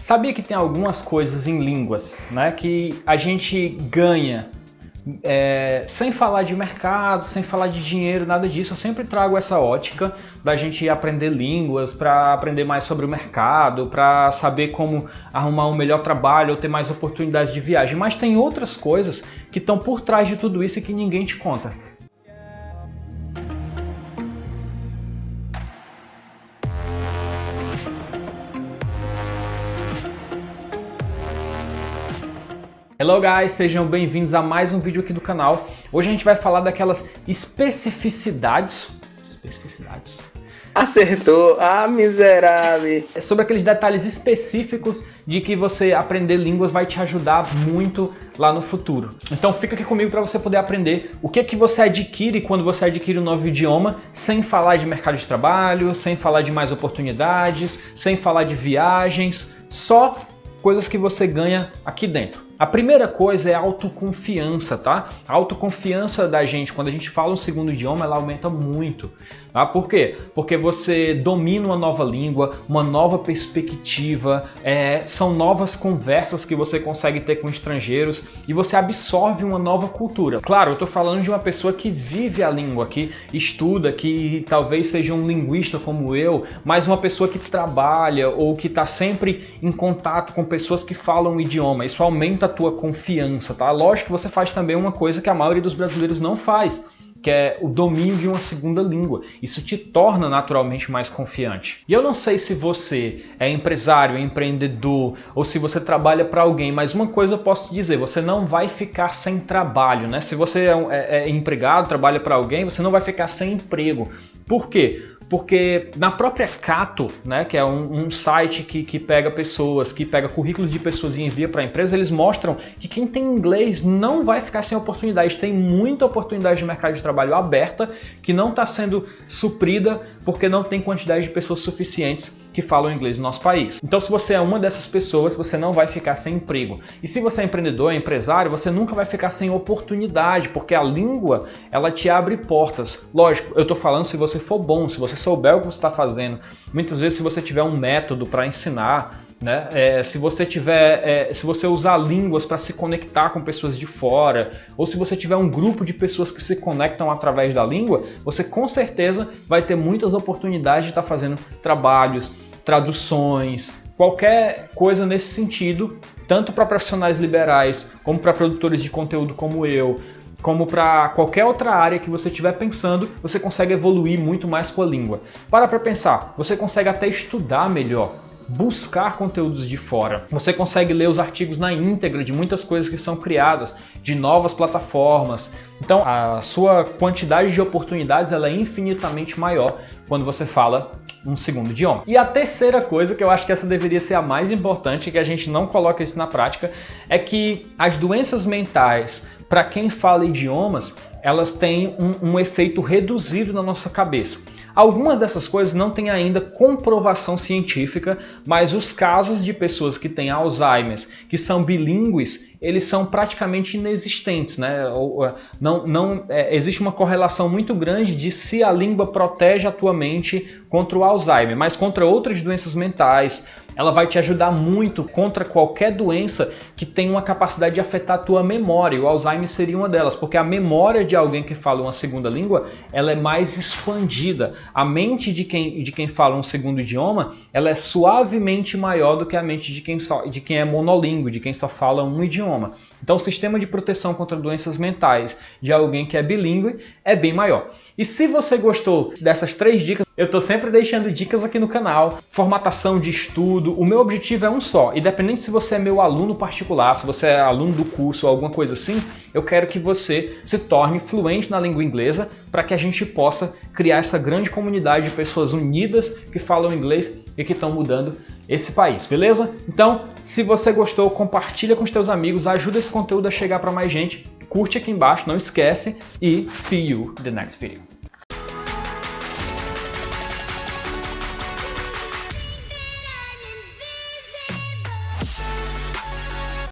Sabia que tem algumas coisas em línguas, né, que a gente ganha sem falar de mercado, sem falar de dinheiro, nada disso. Eu sempre trago essa ótica da gente aprender línguas, para aprender mais sobre o mercado, para saber como arrumar um melhor trabalho ou ter mais oportunidades de viagem. Mas tem outras coisas que estão por trás de tudo isso e que ninguém te conta. Hello guys, sejam bem-vindos a mais um vídeo aqui do canal. Hoje a gente vai falar daquelas especificidades. Acertou, miserável! É sobre aqueles detalhes específicos de que você aprender línguas vai te ajudar muito lá no futuro. Então fica aqui comigo para você poder aprender o que você adquire quando você adquire um novo idioma, sem falar de mercado de trabalho, sem falar de mais oportunidades, sem falar de viagens, só coisas que você ganha aqui dentro. A primeira coisa é a autoconfiança, tá? A autoconfiança da gente, quando a gente fala um segundo idioma, ela aumenta muito. Tá? Por quê? Porque você domina uma nova língua, uma nova perspectiva, são novas conversas que você consegue ter com estrangeiros e você absorve uma nova cultura. Claro, eu tô falando de uma pessoa que vive a língua, que estuda, que talvez seja um linguista como eu, mas uma pessoa que trabalha ou que está sempre em contato com pessoas que falam o idioma. Isso aumenta a tua confiança, tá? Lógico que você faz também uma coisa que a maioria dos brasileiros não faz, que é o domínio de uma segunda língua. Isso te torna naturalmente mais confiante. E eu não sei se você é empresário, é empreendedor, ou se você trabalha para alguém, mas uma coisa eu posso te dizer, você não vai ficar sem trabalho, né? Se você é empregado, trabalha para alguém, você não vai ficar sem emprego. Por quê? Porque na própria Cato, né, que é um site que pega pessoas, que pega currículos de pessoas e envia para a empresa, eles mostram que quem tem inglês não vai ficar sem oportunidade. Tem muita oportunidade de mercado de trabalho aberta que não está sendo suprida porque não tem quantidade de pessoas suficientes que falam inglês no nosso país. Então, se você é uma dessas pessoas, você não vai ficar sem emprego. E se você é empreendedor, é empresário, você nunca vai ficar sem oportunidade, porque a língua, ela te abre portas. Lógico, eu tô falando se você for bom, se você souber o que você está fazendo. Muitas vezes, se você tiver um método para ensinar, né? Se você usar línguas para se conectar com pessoas de fora, ou se você tiver um grupo de pessoas que se conectam através da língua, você com certeza vai ter muitas oportunidades de estar fazendo trabalhos, traduções, qualquer coisa nesse sentido, tanto para profissionais liberais, como para produtores de conteúdo como eu, como para qualquer outra área que você estiver pensando, você consegue evoluir muito mais com a língua. Para pensar, você consegue até estudar melhor, buscar conteúdos de fora. Você consegue ler os artigos na íntegra de muitas coisas que são criadas, de novas plataformas. Então, a sua quantidade de oportunidades ela é infinitamente maior quando você fala um segundo idioma. E a terceira coisa, que eu acho que essa deveria ser a mais importante, que a gente não coloca isso na prática, é que as doenças mentais, para quem fala idiomas, elas têm um efeito reduzido na nossa cabeça. Algumas dessas coisas não têm ainda comprovação científica, mas os casos de pessoas que têm Alzheimer, que são bilíngues, eles são praticamente inexistentes, né? Existe uma correlação muito grande de se a língua protege a tua mente contra o Alzheimer, mas contra outras doenças mentais, ela vai te ajudar muito contra qualquer doença que tenha uma capacidade de afetar a tua memória. O Alzheimer seria uma delas, porque a memória de alguém que fala uma segunda língua, ela é mais expandida. A mente de quem fala um segundo idioma, ela é suavemente maior do que a mente de quem é monolíngue, de quem só fala um idioma. Então o sistema de proteção contra doenças mentais de alguém que é bilíngue é bem maior. E se você gostou dessas 3 dicas, eu tô sempre deixando dicas aqui no canal, formatação de estudo. O meu objetivo é um só, independente se você é meu aluno particular, se você é aluno do curso ou alguma coisa assim, eu quero que você se torne fluente na língua inglesa para que a gente possa criar essa grande comunidade de pessoas unidas que falam inglês e que estão mudando esse país, beleza? Então, se você gostou, compartilha com os teus amigos, ajuda esse conteúdo a chegar para mais gente, curte aqui embaixo, não esquece e see you in the next video.